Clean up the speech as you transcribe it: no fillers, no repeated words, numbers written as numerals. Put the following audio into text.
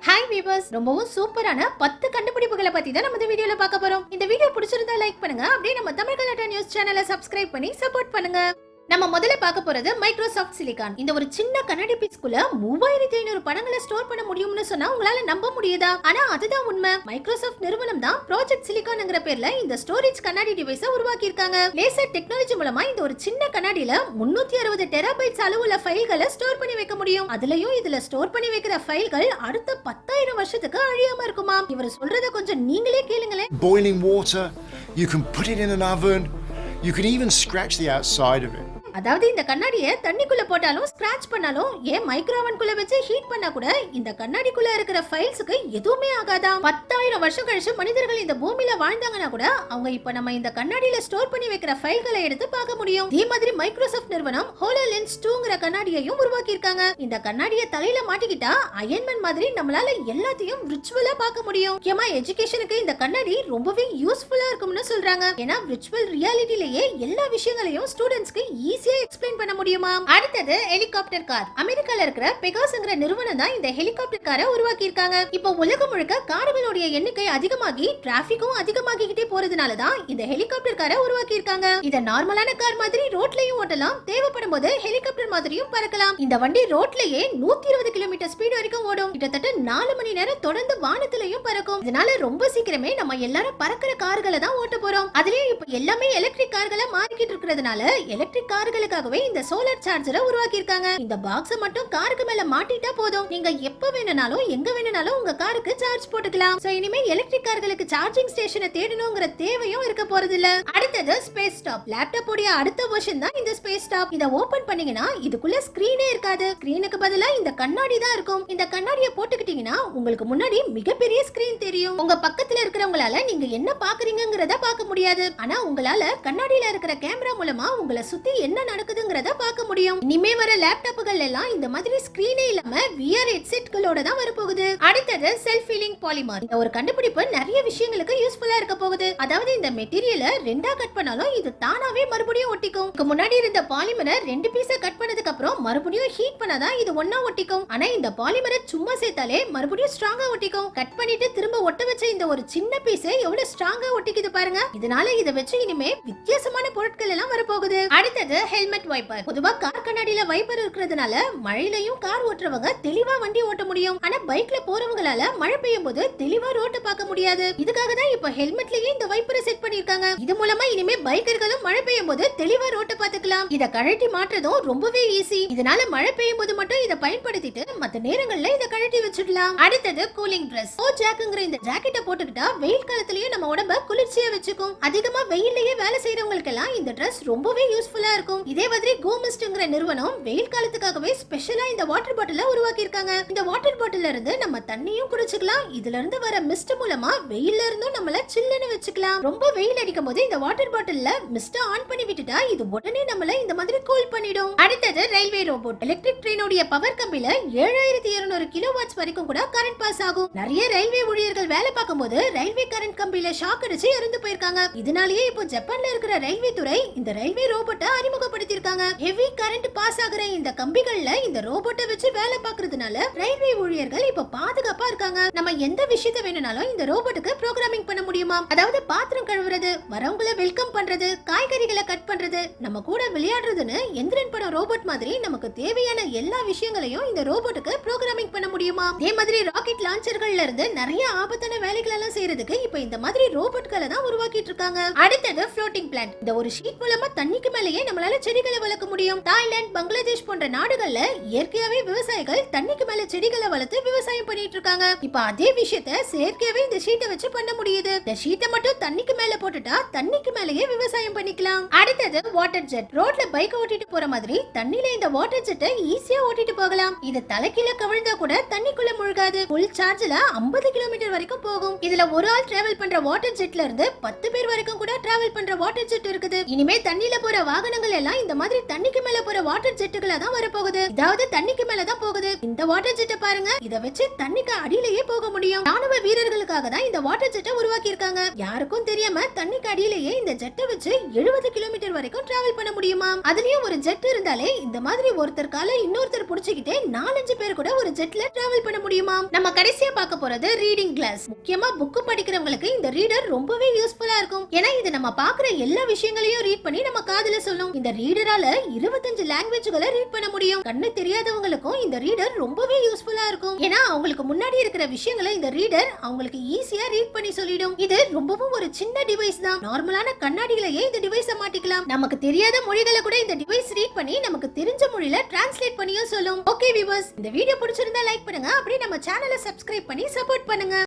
Hi viewers, ரொம்பவும் சூப்பரான 10 கண்டுபிடிப்புகளை பத்தி தான் நம்ம இந்த வீடியோல பார்க்க போறோம். இந்த வீடியோ பிடிச்சிருந்தா லைக் பண்ணுங்க. அப்படியே நம்ம தமிழ் கலாட்டா நியூஸ் சேனலை சப்ஸ்கிரைப் பண்ணி சப்போர்ட் பண்ணுங்க. நம்ம முதல்ல பார்க்க போறது மைக்ரோசாஃப்ட் சிலிகான். இந்த ஒரு சின்ன கண்ணாடி பீஸ்க்குள்ள 3500 படங்களை ஸ்டோர் பண்ண முடியும்னு சொன்னா உங்களால நம்ப முடியுதா? ஆனா அதுதான் உண்மை. மைக்ரோசாஃப்ட் நிறுவனம் தான் ப்ராஜெக்ட் சிலிகான்ங்கிற பேர்ல இந்த ஸ்டோரேஜ் கண்ணாடி டிவைஸை உருவாக்கி இருக்காங்க. லேசர் டெக்னாலஜி மூலமா இந்த ஒரு சின்ன கண்ணாடியில 360 டெராபைட்ஸ் அளவுள்ள ஃபைல்களை ஸ்டோர் பண்ணி வைக்க முடியும். அதுலயும் இதுல ஸ்டோர் பண்ணி வைக்கிற ஃபைல்கள் அடுத்த 10,000 வருஷத்துக்கு அழியாம இருக்குமா? இவர் சொல்றத கொஞ்சம் நீங்களே கேளுங்களேன். Boiling water, you can put it in an oven, you can even scratch the outside of it. அதாவது இந்த கண்ணாடியை தண்ணிக்குள்ள போட்டாலும் ஸ்கிராட்ச் பண்ணாலும் ஏன் மைக்ரோவன்குள்ள வச்சு ஹீட் பண்ணா கூட இந்த கண்ணாடிக்குள்ள இருக்கிற ஃபைல்ஸ்க்கு எதுவுமே ஆகாதாம். 10,000 வருஷம் கழிச்சு மனிதர்கள் இந்த பூமியில வாழ்ந்தாங்கன்னா கூட அவங்க இப்ப நம்ம இந்த கண்ணாடியில ஸ்டோர் பண்ணி வைக்கிற ஃபைல்களை எடுத்து பார்க்க முடியும். இதே மாதிரி மைக்ரோசாஃப்ட் நிறுவனம் ஹோலோலென்ஸ் 2ங்கிற கண்ணாடியையும் உருவாக்கி இருக்காங்க. இந்த கண்ணாடியை தலையில மாட்டிக்கிட்டா அயன்மேன் மாதிரி நம்மளால எல்லாத்தையும் விர்ச்சுவலா பார்க்க முடியும். முக்கியமா எஜுகேஷனுக்கு இந்த கண்ணாடி ரொம்பவே யூஸ்ஃபுல்லா இருக்கும்னு சொல்றாங்க. ஏன்னா விர்ச்சுவல் ரியாலிட்டிலேயே எல்லா விஷயங்களையும் ஸ்டூடெண்ட்ஸ்க்கு ஈஸியா எக்ஸ்பிளைன் பண்ண முடியுமா? அடுத்தது ஹெலிகாப்டர் கார். அமெரிக்கால இருக்கிற பெகாஸ்ங்கிற நிறுவனம் தான் இந்த ஹெலிகாப்டர் காரை உருவாக்கி இருக்காங்க. இப்போ உலகம் முழுக்க கார்களுடைய எண்ணிக்கை அதிகமாகி டிராபிக்கும் அதிகமாகிக்கிட்டே போறதுனால தான் இந்த ஹெலிகாப்டர் காரை உருவாக்கி இருக்காங்க. இத நார்மலான கார் மாதிரி ரோட்லயும் ஓட்டலாம், தேவைப்படும் போது ஹெலிகாப்டர் மாதிரியும் பறக்கலாம். இந்த வண்டி ரோட்லயே 120 கிலோமீட்டர் ஸ்பீட் வரைக்கும் ஓடும். கிட்டத்தட்ட 4 மணி நேரம் தொடர்ந்து வானத்திலையும் பறக்கும். இதனால ரொம்ப சீக்கிரமே நம்ம எல்லாரும் பறக்கிற கார்களை தான் ஓட்ட போறோம். அதுலயும் இப்போ எல்லாமே எலக்ட்ரிக் கார்களை மாறிக்கிட்டு இருக்கிறதுனால எலக்ட்ரிக் கார்களுக்காகவே இந்த சோலார் சார்ஜரை உருவாக்கி இருக்காங்க. இந்த பாக்ஸ் மட்டும் காருக்கு மேல மாட்டிட்டா போதும், நீங்க எப்ப வேணும்னாலும் எங்க வேணும்னாலும் உங்க காருக்கு சார்ஜ் போட்டுக்கலாம். சோ இனிமே எலக்ட்ரிக் கார்களுக்கு சார்ஜிங் ஸ்டேஷனை தேடணும்ங்கற தேவையும் இருக்க போறது இல்ல. அடுத்தது ஸ்பேஸ் ஸ்டாப். லேப்டாப் உடைய அடுத்த வெர்ஷன் தான் இந்த ஸ்பேஸ் ஸ்டாப். இத ஓபன் பண்ணீங்கன்னா இதுக்குள்ள ஸ்கிரீனே இருக்காது. ஸ்கிரீனுக்கு பதிலா இந்த கண்ணாடி தான் இருக்கும். இந்த கண்ணாடியை போட்டுக்கிட்டீங்கன்னா உங்களுக்கு முன்னாடி மிகப்பெரிய ஸ்கிரீன் தெரியும். உங்க பக்கத்துல இருக்கிறவங்களால நீங்க என்ன பாக்குறீங்கங்கறத பார்க்க முடியாது. ஆனா உங்களால கண்ணாடியில இருக்கிற கேமரா மூலமா உங்களை சுத்தி என்ன நடக்குதுங்கறத பார்க்க முடியும். இனிமே வர லேப்டாப்புகள் எல்லாம் இந்த மாதிரி ஸ்கிரீனே இல்லாம VR ஹெட்செட்களோட தான் வரப்போகுது. அடுத்தது செல்ஃப் ஹீலிங் பாலிமர். இந்த ஒரு கண்டுபிடிப்பு நிறைய விஷயங்களுக்கு யூஸ்ஃபுல்லா இருக்க போகுது. அதாவது இந்த மெட்டீரியலை ரெண்டா கட் பண்ணாலும் இது தானாவே மறுபடியும் ஒட்டிக்கும். முன்னாடி இருந்த பாலிமரை 2 பீஸா கட் பண்ணதுக்கு அப்புறம் மறுபடியும் ஹீட் பண்ணாதான் இது ஒண்ணா ஒட்டிக்கும். ஆனா இந்த பாலிமரை சும்மா சேர்த்தாலே மறுபடியும் ஸ்ட்ராங்கா ஒட்டிக்கும். கட் பண்ணிட்டு திரும்ப ஒட்ட வச்ச இந்த ஒரு சின்ன பீஸ் எவ்வளவு ஸ்ட்ராங்கா ஒட்டிக்குது பாருங்க. இதனால இத வச்சு இனிமே வித்தியாசமான பொருட்கள் எல்லாம் வரப்போகுது. அடுத்தது ஹெல்மெட் வைப்பர். பொதுவா கார் கண்ணாடியில வைப்பர் இருக்கிறதுனால மழையிலையும் கார் ஓட்டுறவங்க தெளிவா வண்டி ஓட்ட முடியும். ஆனா பைக்ல போறவங்களால மழை பெய்யும் போது தெளிவா ரோட்ட பார்க்க முடியாது. இதுக்காக தான் இப்ப ஹெல்மெட்லயே இந்த வைப்பரை செட் பண்ணிருக்காங்க. இது மூலமா இனிமே பைக்கர்களும் மழை பெய்யும் போது தெளிவா ரோட்ட பாத்துக்கலாம். இத கழட்டி மாற்றதும் ரொம்பவே ஈஸி. இதனால மழை பெய்யும் போது மட்டும் இத பயன்படுத்திட்டு மத்த நேரங்கள்ல இத கழட்டி வச்சிடலாம். அடுத்தது கூலிங் டிரஸ். ஓ ஜாக்குங்கிற இந்த ஜாக்கெட்டை போட்டுக்கிட்டா வெயில் காலத்திலயும் நம்ம உடம்ப குளிர்ச்சியா வச்சுக்கும். அதிகமா வெயில்லயே வேலை செய்யறவங்களுக்கு எல்லாம் இந்த டிரஸ் ரொம்பவே யூஸ்ஃபுல்லா இருக்கும். இதே மாதிரி கோமிஸ்ட்ங்கிற நிறுவனம் வெயில் காலத்துக்காகவே ஸ்பெஷலா இந்த வாட்டர் பாட்டிலை உருவாக்கி இருக்காங்க. இந்த வாட்டர் பாட்டில்ல இருந்து நம்ம தண்ணியும் குடிச்சுக்கலாம். இதுல இருந்து வர மிஸ்ட் மூலமா வெயில்ல இருந்தும் நம்மள சில்லுன்னு வச்சுக்கலாம். ரொம்ப வெயில் அடிக்கும் போது இந்த வாட்டர் பாட்டில்ல மிஸ்ட் ஆன் பண்ணி விட்டுட்டா இது உடனே நம்மள இந்த மாதிரி கூல் பண்ணிடும். அடுத்தது ரயில்வே ரோபோட். எலக்ட்ரிக் ட்ரெயினோட பவர் கம்பில 7200 கிலோவாட்ஸ் வரைக்கும் கூட கரண்ட் பாஸ் ஆகும். நிறைய ரயில்வே ஊழியர்கள் வேலை பார்க்கும் போது ரயில்வே கரண்ட் கம்பியில ஷாக் அடிச்சு இறந்து போயிருக்காங்க. இதனாலேயே இப்போ ஜப்பான்ல இருக்கிற ரயில்வே துறை இந்த ரயில்வே ரோபோட்டை அறிமுகப்படுத்தி இருக்காங்க. ஹெவி கரண்ட் பாஸ் ஆகுற இந்த கம்பிகள்ல இந்த ரோபோட்டை வச்சு வேலை பார்க்கறதுனால ரயில்வே ஊழியர்கள் இப்ப பாதுகாப்பா இருக்காங்க. நம்ம எந்த விஷயத்தை வேணும்னாலும் இந்த ரோபோட்டுக்கு ப்ரோகிராமிங் பண்ண முடியுமா? அதாவது பாத்திரம் கழுவுறது, வரவங்களை வெல்கம் பண்றது, காய்கறிகளை கட் பண்றது, நம்ம கூட விளையாடுறதுன்னு எந்திரன் படம் ரோபோட் மாதிரி நமக்கு தேவையான எல்லா விஷயங்களையும் இந்த ரோபோட்டுக்கு ப்ரோகிராமிங் பண்ண முடியுமா? அதே மாதிரி ராக்கெட் லான்ச்சர்கள்ல இருந்து நிறைய ஆபத்தான வேலைகள் எல்லாம் செய்யறதுக்கு இப்ப இந்த மாதிரி ரோபோட்களை தான் உருவாக்கிட்டு இருக்காங்க. அடுத்தது ஃப்ளோட்டிங் பிளான்ட். இந்த ஒரு ஷீட் மூலமா தண்ணிக்கு மேலேயே நம்மளால செடிகளை வளர்க்க முடியும். தாய்லாந்து, பங்களாதேஷ் போன்ற நாடுகள்ல இயற்கையாவே விவசாயிகள் தண்ணிக்கு மேல செடிகளை வளர்த்து விவசாயம் பண்ணிட்டு இருக்காங்க. இப்ப அதே விஷயத்தை செயற்கையாவே இந்த ஷீட்டை வச்சு பண்ண முடியுது. இந்த ஷீட்டை மட்டும் தண்ணிக்கு மேல போட்டுட்டா தண்ணிக்கு மேலேயே விவசாயம் பண்ணிக்கலாம். அடுத்தது வாட்டர் ஜெட். ரோட்ல பைக் ஓட்டிட்டு போற மாதிரி தண்ணில இந்த வாட்டர் ஜெட்டை ஈஸியா ஓட்டிட்டு போகலாம். இது தலைக்கீழ கவிழ்ந்தா கூட தண்ணிக்குள்ள முழுகாது. ஃபுல் சார்ஜ்ல 50 கிலோமீட்டர் வரைக்கும் போகும். இதுல ஒரு ஆள் டிராவல் பண்ற வாட்டர் ஜெட்ல இருந்து 10 பேர் வரைக்கும் கூட டிராவல் பண்ற வாட்டர் ஜெட் இருக்குது. இனிமே தண்ணில போற வாகனங்கள் எல்லாம் இந்த மாதிரி தண்ணிக்கு மேல போற வாட்டர் ஜெட்டுகளா தான் வரப்போகுது. இதாவது தண்ணிக்கு மேல தான் போகுது. இந்த வாட்டர் ஜெட்டை பாருங்க, இத வச்சு தண்ணிக்கு அடியிலேயே போக முடியும். ராணுவ வீரர்களுக்காக தான் இந்த வாட்டர் ஜெட்டை உருவாக்கி இருக்காங்க. யாருக்கும் தெரியாம தண்ணிக்கு அடியிலேயே இந்த ஜெட்டை வச்சு 70 கிலோமீட்டர் வரைக்கும் டிராவல் பண்ண முடியுமா? அதுலயும் ஒரு ஜெட் இருந்தாலே இந்த மாதிரி ஒருத்தர் கால இன்னொருத்தர் புடிச்சுக்கிட்டே 4-5 பேர் கூட ஒரு ஜெட்ல டிராவல் பண்ண முடியுமா? நம்ம கடைசியா பார்க்க போறது ரீடிங் கிளாஸ். முக்கியமா புக் படிக்கிறவங்களுக்கு இந்த ரீடர் ரொம்பவே யூஸ்ஃபுல்லா இருக்கும். ஏன்னா இது நம்ம பாக்குற எல்லா விஷயங்களையும் ரீட் பண்ணி நம்ம காதுல சொல்லும். இந்த ரீடரால 25 லாங்குவேஜ்களை ரீட் பண்ண முடியும். கண்ணு தெரியாதவங்களுக்கும் இந்த ரீடர் ரொம்பவே யூஸ்ஃபுல்லா இருக்கும். ஏன்னா அவங்களுக்கு முன்னாடி இருக்கிற விஷயங்களை இந்த ரீடர் அவங்களுக்கு ஈஸியா ரீட் பண்ணி சொல்லிடும். இது ரொம்பவும் ஒரு சின்ன டிவைஸ் தான். நார்மலான கண்ணாடியிலேயே இந்த டிவைஸை மாட்டிக்கலாம். நமக்கு தெரியாத மொழிகளை கூட இந்த டிவைஸ் ரீட் பண்ணி நமக்கு தெரிஞ்ச மொழியில டிரான்ஸ்லேட் பண்ணியும் சொல்லும். ஓகே வியூவர்ஸ், இந்த வீடியோ பிடிச்சிருந்தா லைக் பண்ணுங்க. அப்படியே நம்ம சேனலை சப்ஸ்கிரைப் பண்ணி சப்போர்ட் பண்ணுங்க.